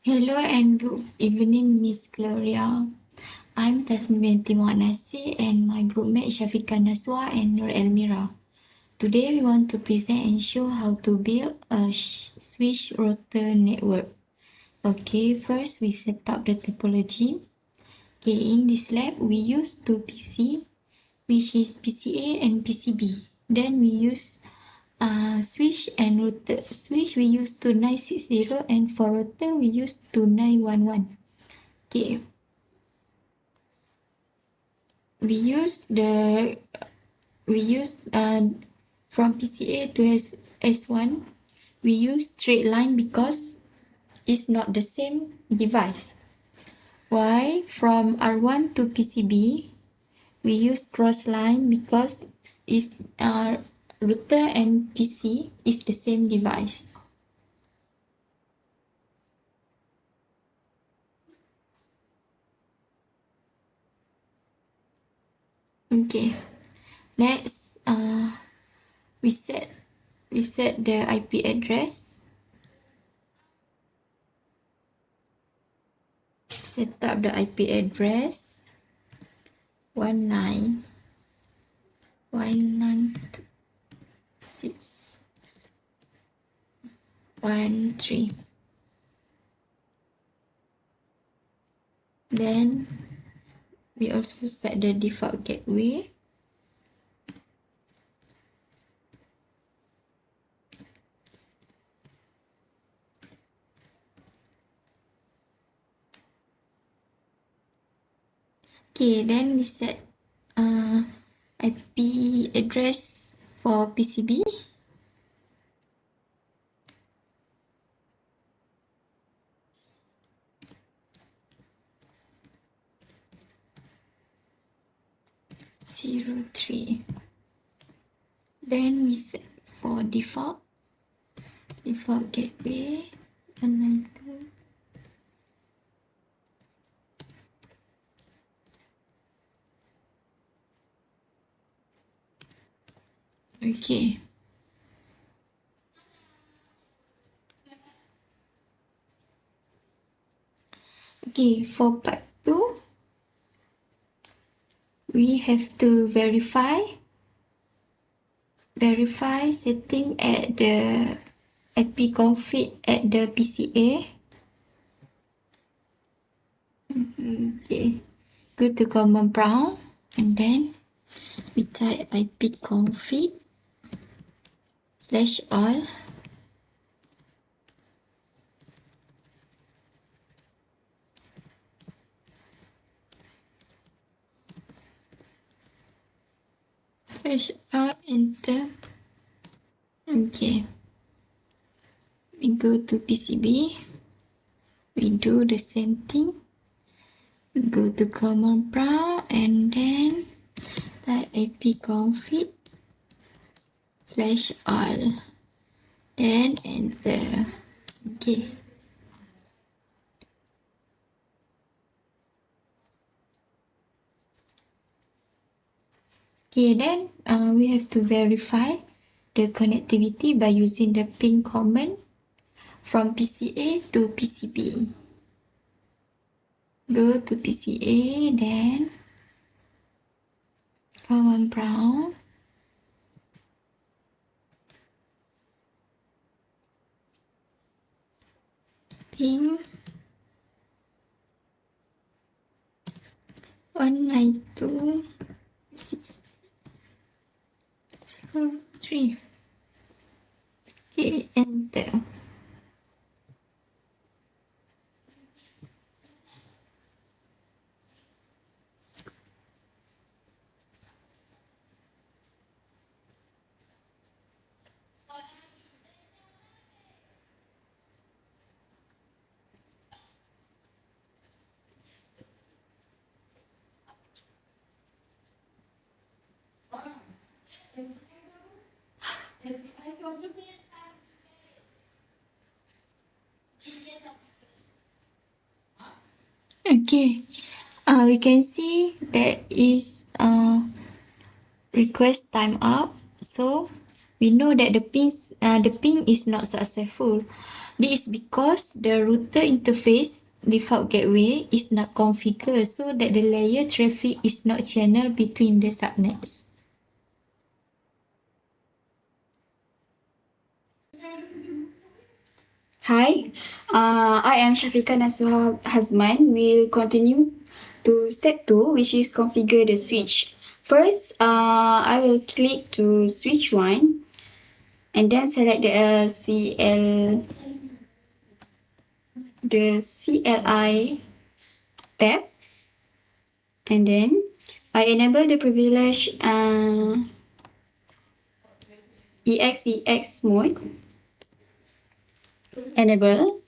Hello and good evening, Miss Gloria. I'm Tasmin Timonasi and my groupmate Shafika Naswa and Nur Elmira. Today we want to present and show how to build a switch router network. Okay, first we set up the topology. Okay, in this lab we use two PC, which is PCA and PCB. Then we use switch and router. Switch we use 2960 and for router we use 2911. Okay. We use from PCA to S1. We use straight line because it's not the same device. Why? From R1 to PCB, we use cross line because it's router and PC is the same device. Okay. Next, we set the IP address. Set up the IP address 19.196.1.3. Then we also set the default gateway. Okay, then we set IP address for PCB. Zero 03. Then we set for default gateway 192. Okay. Okay, for part 2, we have to verify setting at the IP config at the PCA. Okay, go to command prompt and then we type IP config /all. /all, enter. Okay, we go to PCB, we do the same thing. We go to command prompt and then type IP config /all, then enter. Okay. Okay, then we have to verify the connectivity by using the ping command from PCA to PCB. Go to PCA, then command prompt. Ping 192.168.0.3. Okay, enter. Okay, we can see that is request time up. So we know that the ping is not successful. This is because the router interface default gateway is not configured so that the layer traffic is not channeled between the subnets. Hi, I am Shafika Nasuha Hazman. We'll continue to step 2, which is configure the switch. First, I will click to switch 1 and then select the CLI tab, and then I enable the privilege EXEX mode. Enable.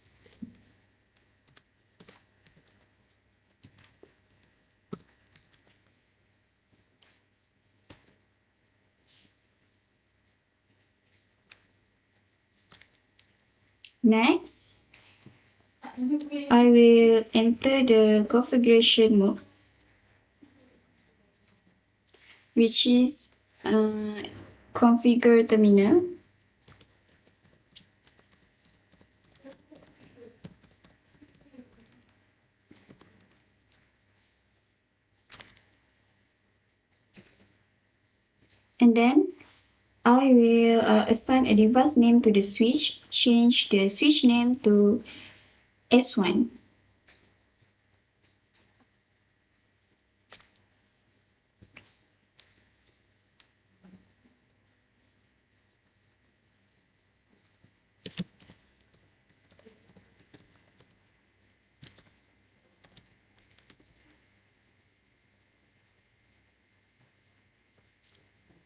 Next, I will enter the configuration mode, which is configure terminal. And then I will assign a device name to the switch, change the switch name to S1.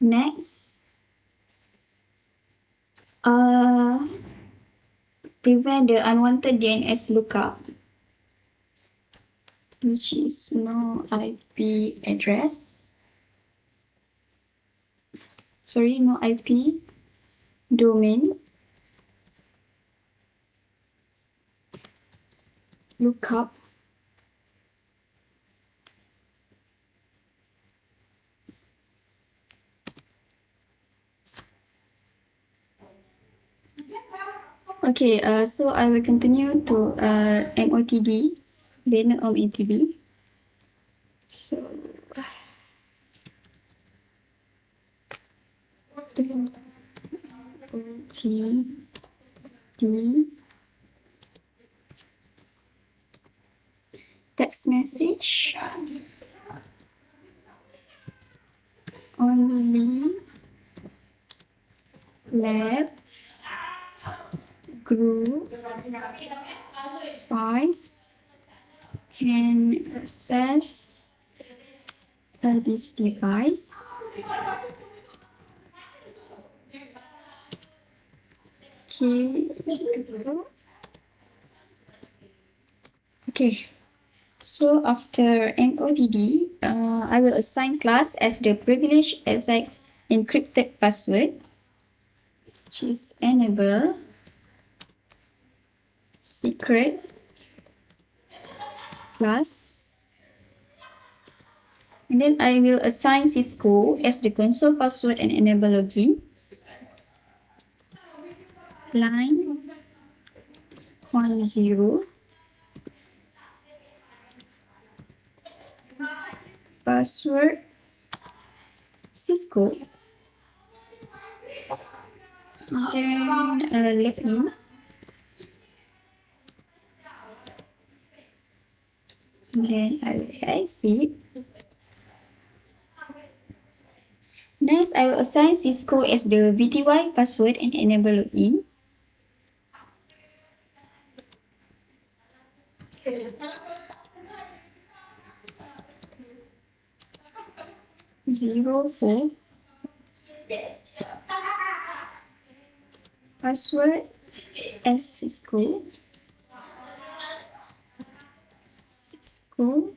Next, prevent the unwanted DNS lookup, which is no IP address. Sorry, no IP domain lookup. Okay, so I will continue to MOTD, banner of ATB. So, OTD text message only lab group 5 can access this device. Okay. So after MODD, I will assign class as the privilege exact encrypted password, which is enable secret class. And then I will assign Cisco as the console password and enable login. Line 10. Password Cisco. And then login. And then I will exit. Next, I will assign Cisco as the VTY password and enable login. Zero 4. Password as Cisco. Cisco.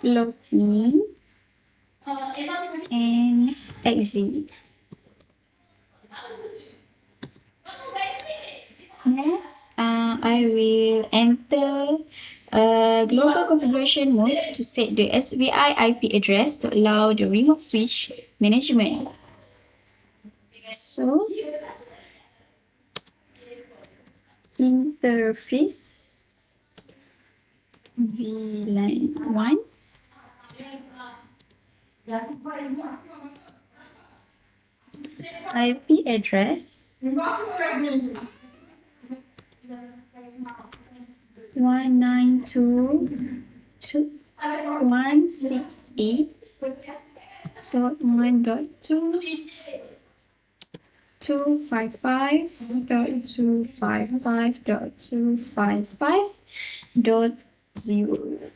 Login. And exit. Next, I will enter Global configuration mode to set the SVI IP address to allow the remote switch management. So, interface VLAN 1. IP address 192.168.1.2 255.255.255.0.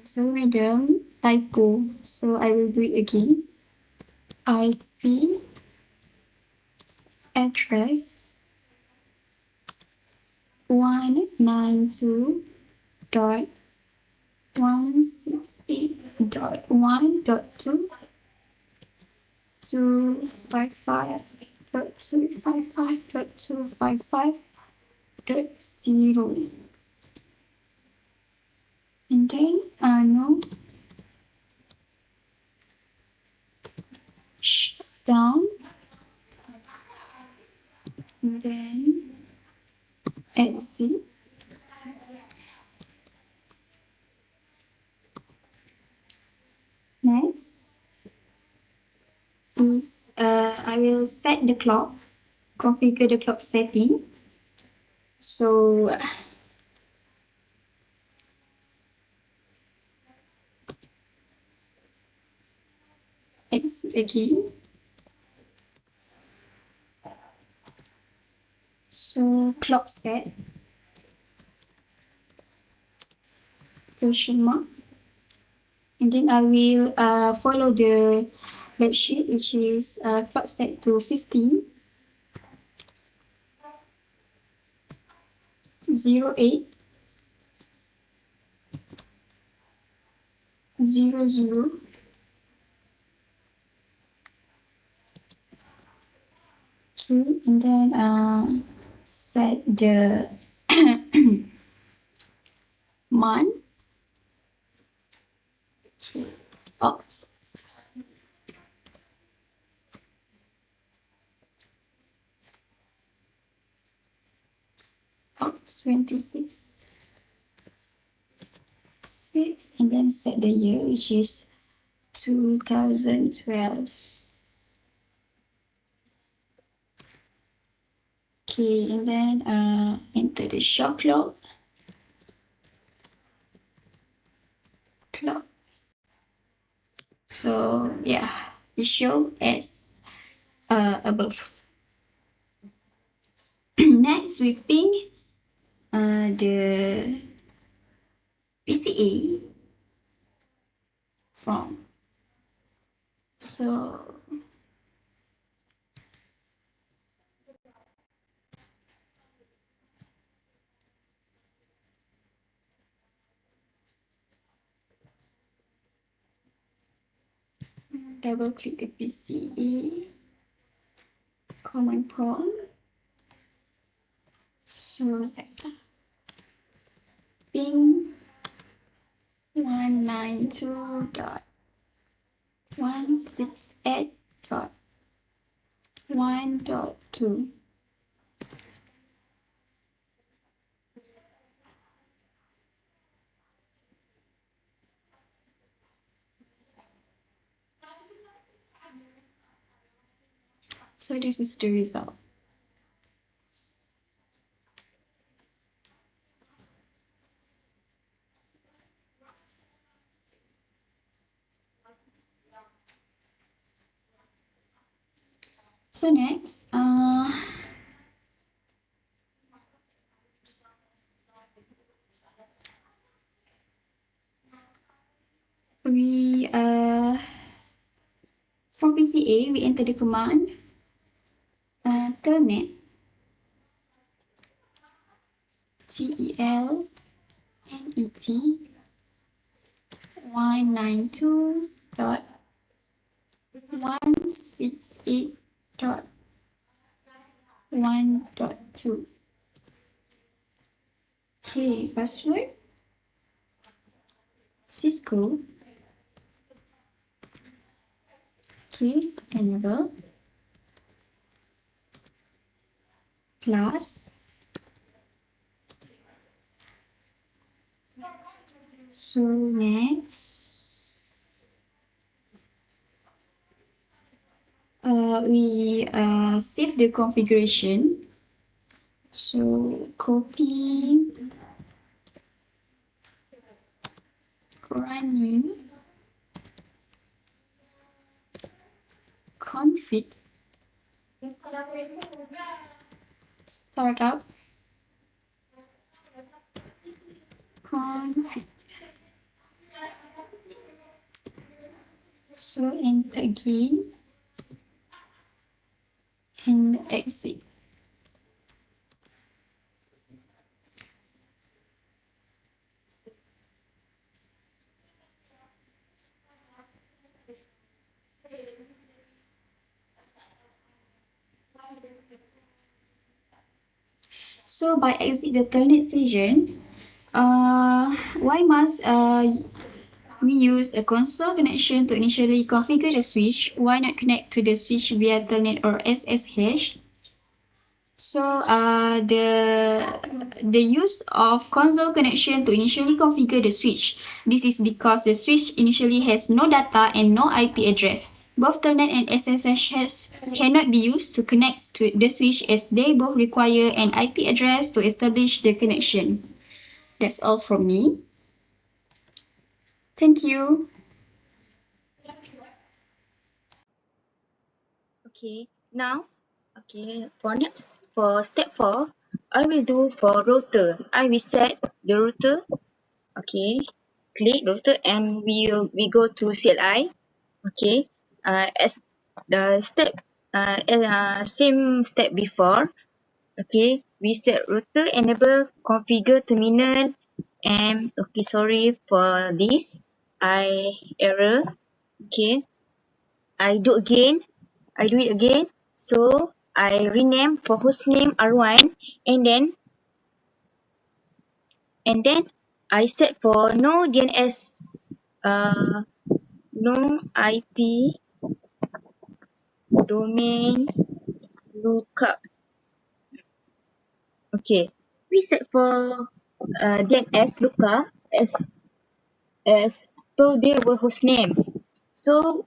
So madam, typo. So I will do it again. IP address 192.168.1.2 255.255.255.0. And then no shutdown. And then exit. Next is I will set the clock, configure the clock setting. So exit again. So clock set, question mark. And then I will follow the lab sheet, which is clock set to 15, 08, 00. Okay, and then set the month. Okay, opt. Opt 26. 6, and then set the year, which is 2012. Okay, and then enter the shot clock. So yeah, it show as above. Next, we ping the PCA from. So double click the PCA command prompt. So yeah, ping 192.168.1.2. So this is the result. So next, we from PCA we enter the command telnet TELNET 192.168.1.2. Okay, password Cisco. Okay, enable. Class. So next, we save the configuration. So copy running config startup config. So enter again and exit. So by exit the telnet session, why must we use a console connection to initially configure the switch? Why not connect to the switch via telnet or SSH? So the use of console connection to initially configure the switch. This is because the switch initially has no data and no IP address. Both telnet and SSH cannot be used to connect to the switch as they both require an IP address to establish the connection. That's all from me. Thank you. Okay, now, for step 4, I will do for router. I will set the router. Okay, click router and we go to CLI. Okay, as the step, same step before. Okay, we set router, enable, configure terminal, and okay, sorry for this. I error. Okay, I do it again. So I rename for hostname R1 and then I set for no DNS, no IP domain lookup. Okay, we set for DNS lookup as though they were hostname. So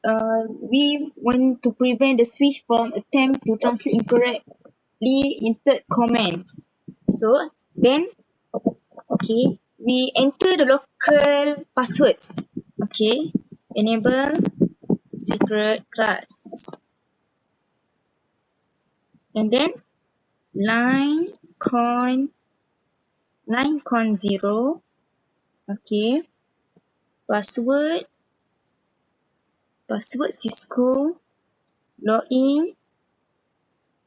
we want to prevent the switch from attempt to translate incorrectly entered comments. So then, okay, we enter the local passwords. Okay, enable secret class. And then line con 0. Okay, password Cisco login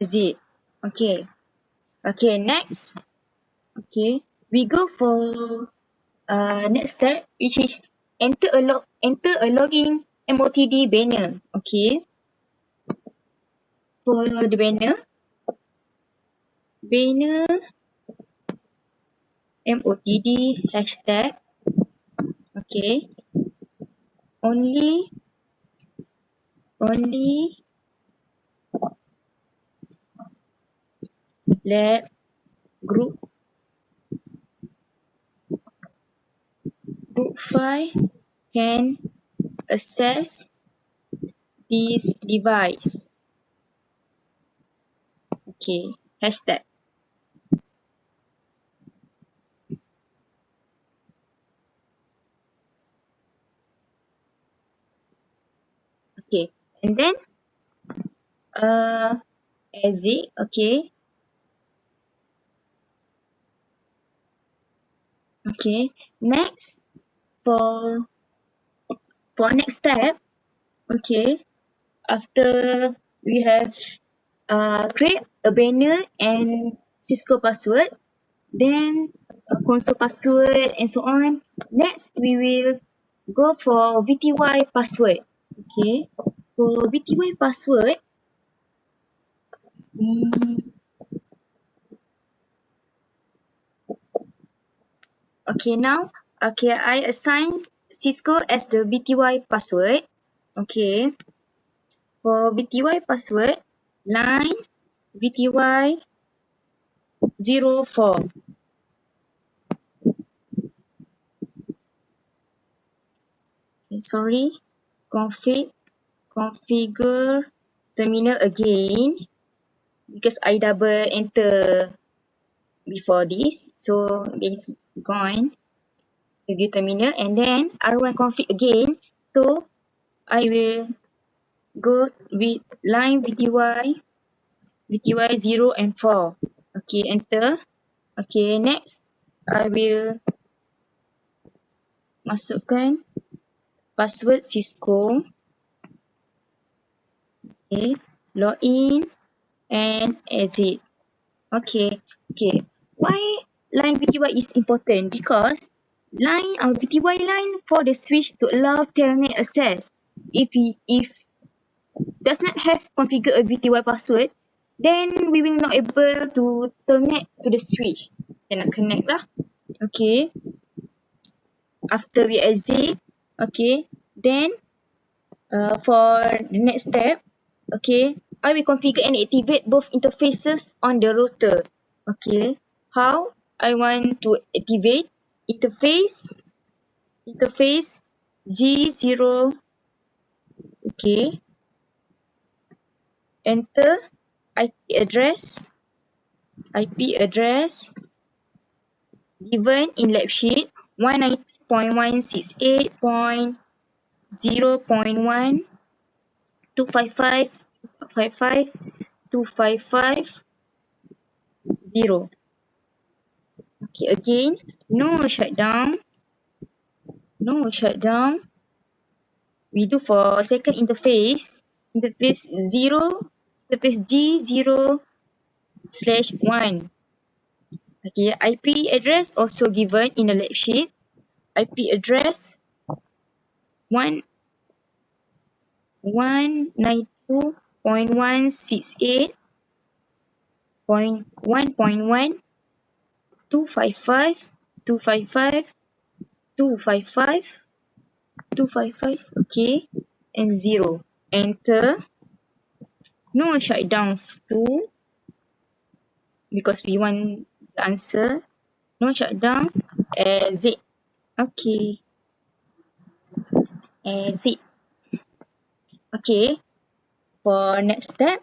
exit. Okay. Okay, next. Okay, we go for next step, which is enter a login MOTD banner. Okay, for the banner MOTD hashtag. Okay, only let group 5 can access this device. Okay, hashtag. Okay, and then exit. Okay. Okay, next for next step. Okay, after we have create a banner and Cisco password, then console password and so on. Next, we will go for VTY password. Okay, for VTY password, okay, now, okay, I assign Cisco as the VTY password. Okay, for VTY password, line VTY 04. Okay, sorry, configure terminal again because I double enter before this, so it's gone. Review terminal and then I run config again. So I will go with line VTY 0 and 4. Okay, enter. Okay, next I will masukkan password Cisco. Okay, login and exit. Okay, why line VTY is important? Because VTY line for the switch to allow telnet access. If does not have configured a VTY password, then we will not able to telnet to the switch. Cannot connect lah. Okay. After we exit, okay, then for the next step, okay, I will configure and activate both interfaces on the router. Okay, how I want to activate interface G0. Okay, enter IP address given in lab sheet 190.168.0.1 255.255.255.0. Okay, again, no shutdown. We do for second interface 0, interface G0/1. Okay, IP address also given in the lab sheet. IP address 192.168.1.1 255.255.255.255, okay, and 0. Enter. No shutdown 2 because we want the answer. No shutdown. Exit. Okay. Exit. Okay. For next step,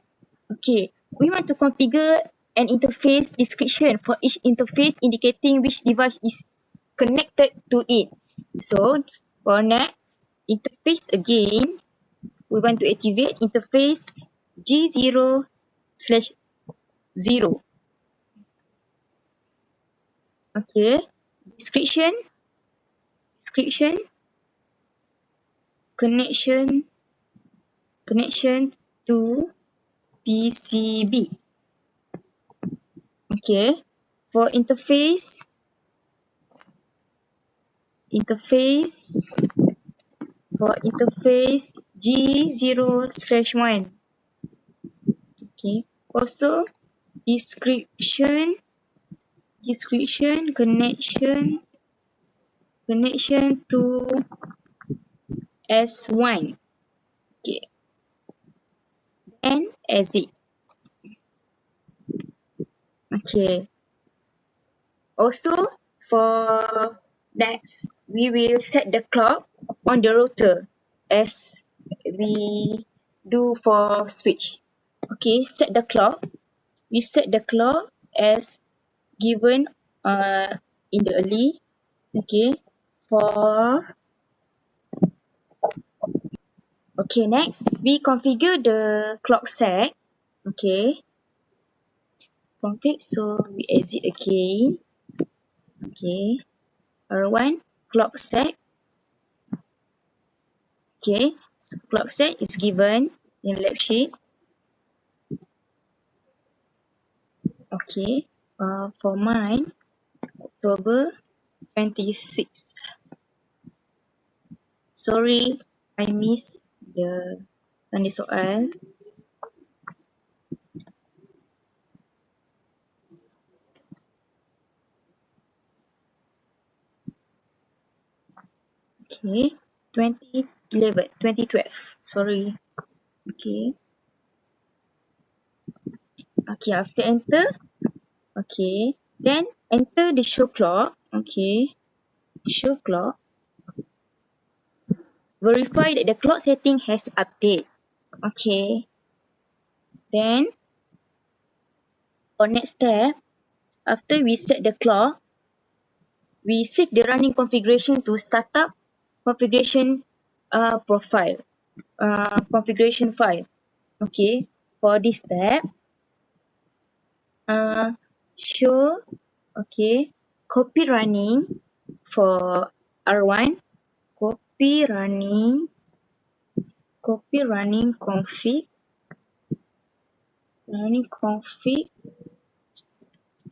okay, we want to configure an interface description for each interface indicating which device is connected to it. So for next interface again, we want to activate interface G0/0. Okay, description connection to PCB. Okay, for interface G0/1. Okay, also description connection to S1. Okay, and exit. Okay, also for next, we will set the clock on the router as we do for switch. Okay, set the clock. We set the clock as given in the early. Okay, okay, next we configure the clock set. Okay, config, so we exit again. Okay, R1 clock set. Okay, so clock set is given in lab sheet. Okay, for mine, October 26. Sorry, I missed the tanda soal. Okay, 2012. Sorry. Okay. Okay, after enter, okay, then enter the show clock. Okay, show clock. Verify that the clock setting has update. Okay, then on next step, after we set the clock, we save the running configuration to startup configuration configuration file. Okay, for this step, show, okay, copy running for R1, copy running config,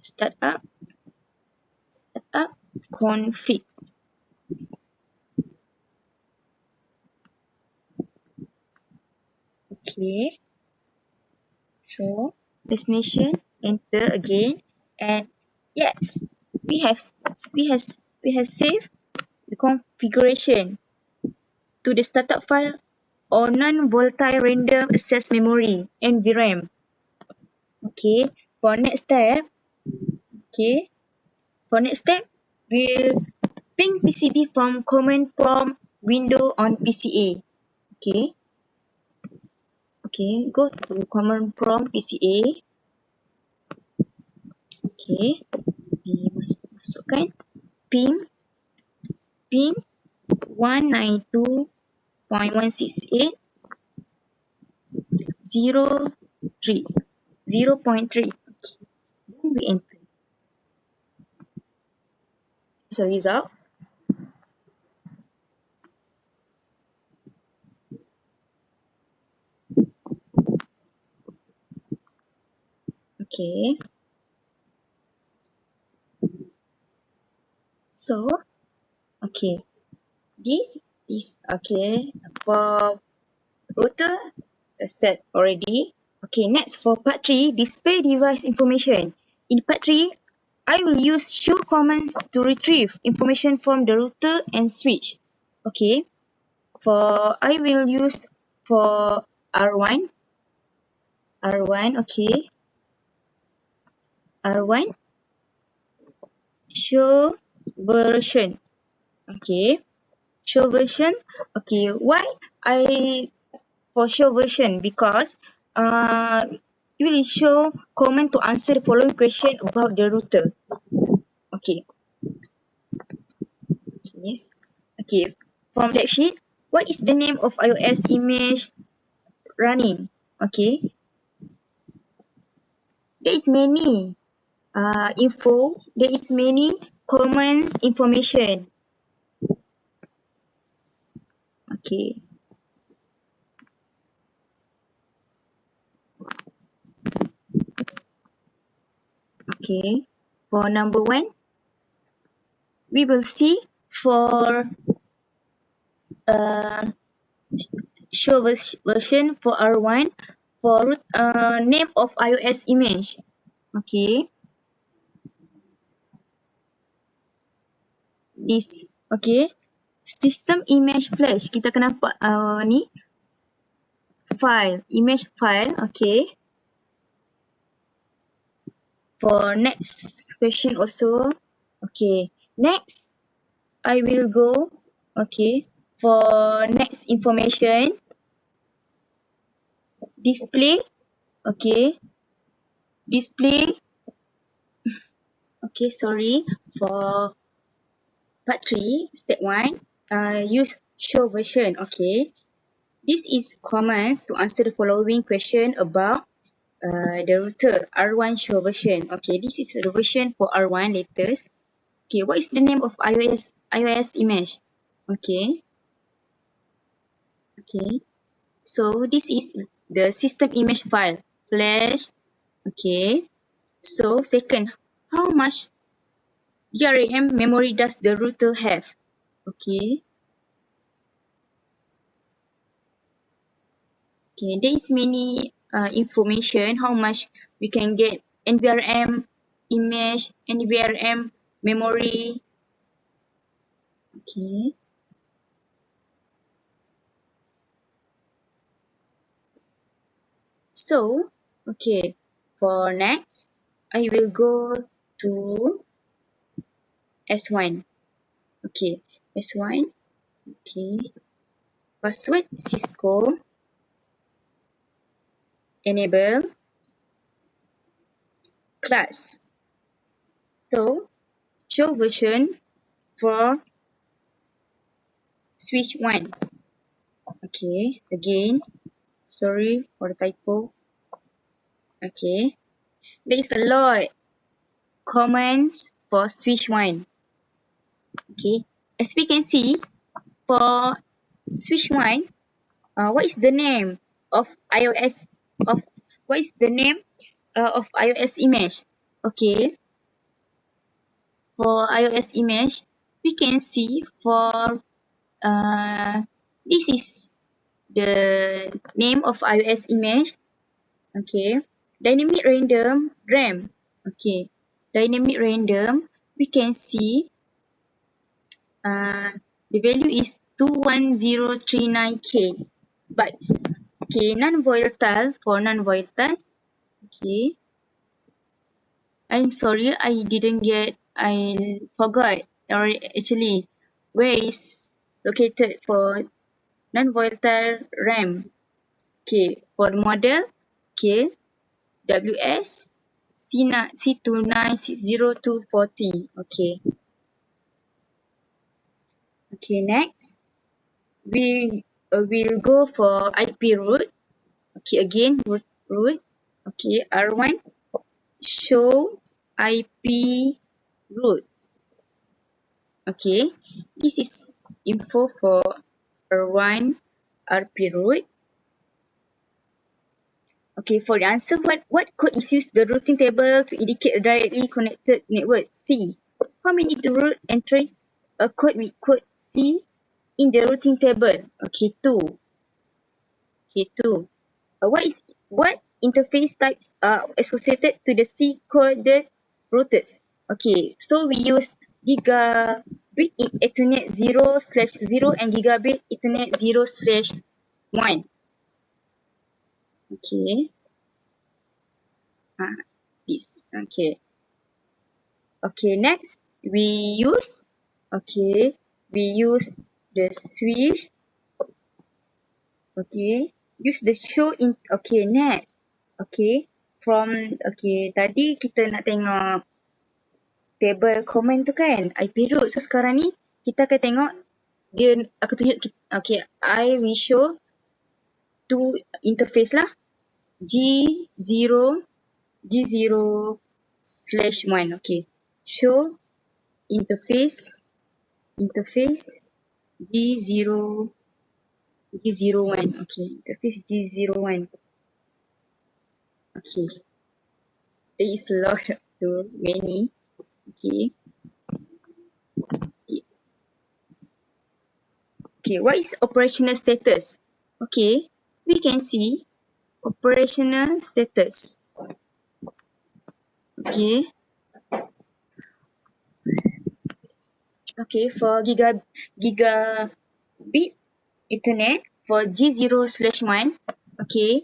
startup config. Okay, so destination, enter again, and yes, we have we have we have saved the configuration to the startup file or non-volatile random access memory and VRAM. Okay, for next step, okay, for next step, we'll ping PCB from command prompt window on PCA. Okay, okay, go to command prompt PCA. Okay, masukkan ping 192.168.0.3. Okay, then we enter. As a result, okay, so, okay, this is, okay, for router set already. Okay, next for part 3, display device information. In part 3, I will use show commands to retrieve information from the router and switch. Okay, I will use for R1, okay, R1, show version. Okay, show version. Okay, why I for show version? Because it will show command to answer the following question about the router. Okay. Yes. Okay. From that sheet, what is the name of iOS image running? Okay. There is many info. There is many commands information. Okay. Okay. For number 1, we will see for show version for R1 for name of iOS image. Okay. This, okay. System image flash. Kita akan nampak ni file, image file. Okay. For next question also. Okay. Next, I will go. Okay. For next information, display. Okay. Display. Okay, sorry. For part 3, step 1, use show version. Okay. This is commands to answer the following question about the router R1 show version. Okay, this is the version for R1 latest. Okay, what is the name of iOS image? Okay. Okay. So this is the system image file, flash. Okay. So second, how much DRAM memory does the router have? Okay. Okay, there is many information how much we can get NVRM image, NVRM memory. Okay. So, okay, for next, I will go to S1. Okay, S1. Okay, password Cisco enable class. So, show version for switch 1. Okay, again, sorry for the typo. Okay, there is a lot commands for switch 1. Okay, as we can see, for switch 1, what is the name of iOS of what is the name of iOS image? Okay, for iOS image, we can see for this is the name of iOS image. Okay, dynamic random RAM. Okay, dynamic random, we can see the value is 21039K bytes. Okay, non-volatile for non-volatile. Okay, I'm sorry, I forgot, or actually, where is located for non-volatile RAM. Okay, for the model, okay, WS C2960240. Okay. Okay, next we will go for IP root. Okay, again root. Okay, R1 show IP root. Okay, this is info for R1 RP root. Okay, for the answer, what code is used the routing table to indicate a directly connected network? C. How many root entries a code we could see in the routing table? Okay, 2. Okay, 2. What interface types are associated to the C coded routers? Okay, so we use gigabit Ethernet 0/0 and gigabit Ethernet 0/1. Okay. This. Okay. Okay, next we use the switch. Okay, use the show in. Okay, next. Okay, tadi kita nak tengok table command tu kan, IP root. So sekarang ni kita akan tengok aku tunjuk. Okay, I will show two interface lah. G0/1. Okay, show interface G01. Okay, interface G01. Okay, there is a lot too many. Okay. Okay, what is operational status? Okay, we can see operational status. Okay. Okay, for gigabit Ethernet for G0/1. Okay,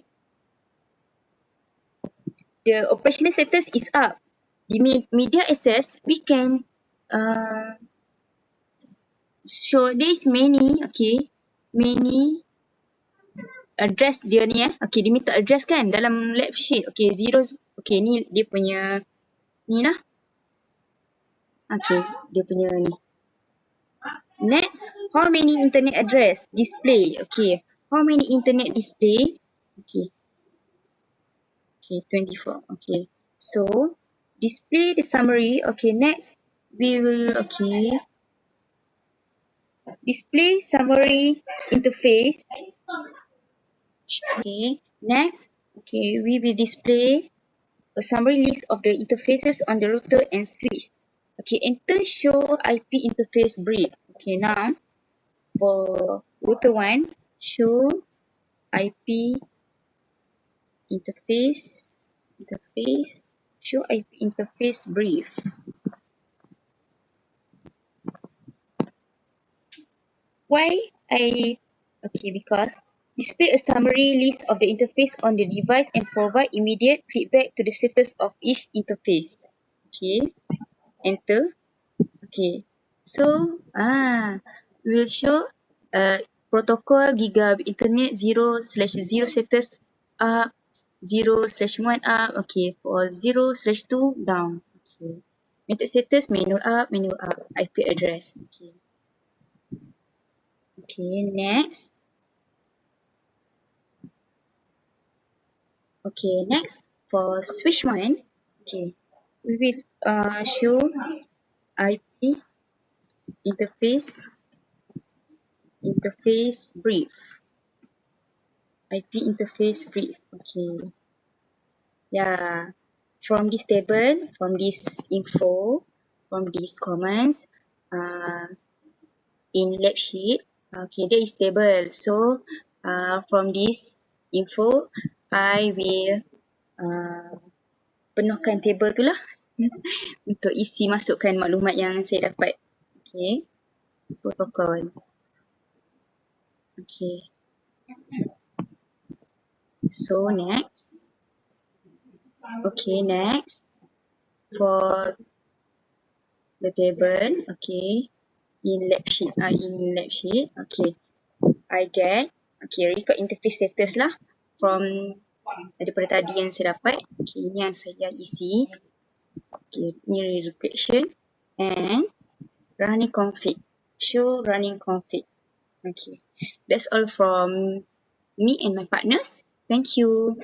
the operational status is up. The media access, we can show there is many address dia ni Okay, dia minta address kan dalam lab sheet. Okay, zeros. Okay, ni dia punya ni lah. Okay, dia punya ni. Next, how many internet address display? Okay, how many internet display? Okay, 24. Okay, so display the summary. Okay, next we will display summary interface. Okay, next, we will display a summary list of the interfaces on the router and switch. Okay, enter show IP interface brief. Okay, now for router 1, show IP interface, show IP interface brief. Because display a summary list of the interface on the device and provide immediate feedback to the status of each interface. Okay, enter. Okay, so we will show protocol gigabit internet 0/0 status up, 0/1 up. Okay, for 0/2 down. Okay, method status manual up, IP address. Okay, next. Okay, next for switch 1. Okay, we will show IP interface brief. IP interface brief. Okay. Yeah. From this table, from this info, from these comments, in lab sheet, okay, there is table. So, from this info, I will penuhkan table tu lah untuk isi masukkan maklumat yang saya dapat. Okay, protokol. Okay, so next. Okay, next. For the table, okay, in lab sheet, okay, I get, okay, record interface status lah from daripada tadi yang saya dapat. Okay, ini yang saya isi. Okay, ini reflection and running config. Show running config. Okay, that's all from me and my partners. Thank you.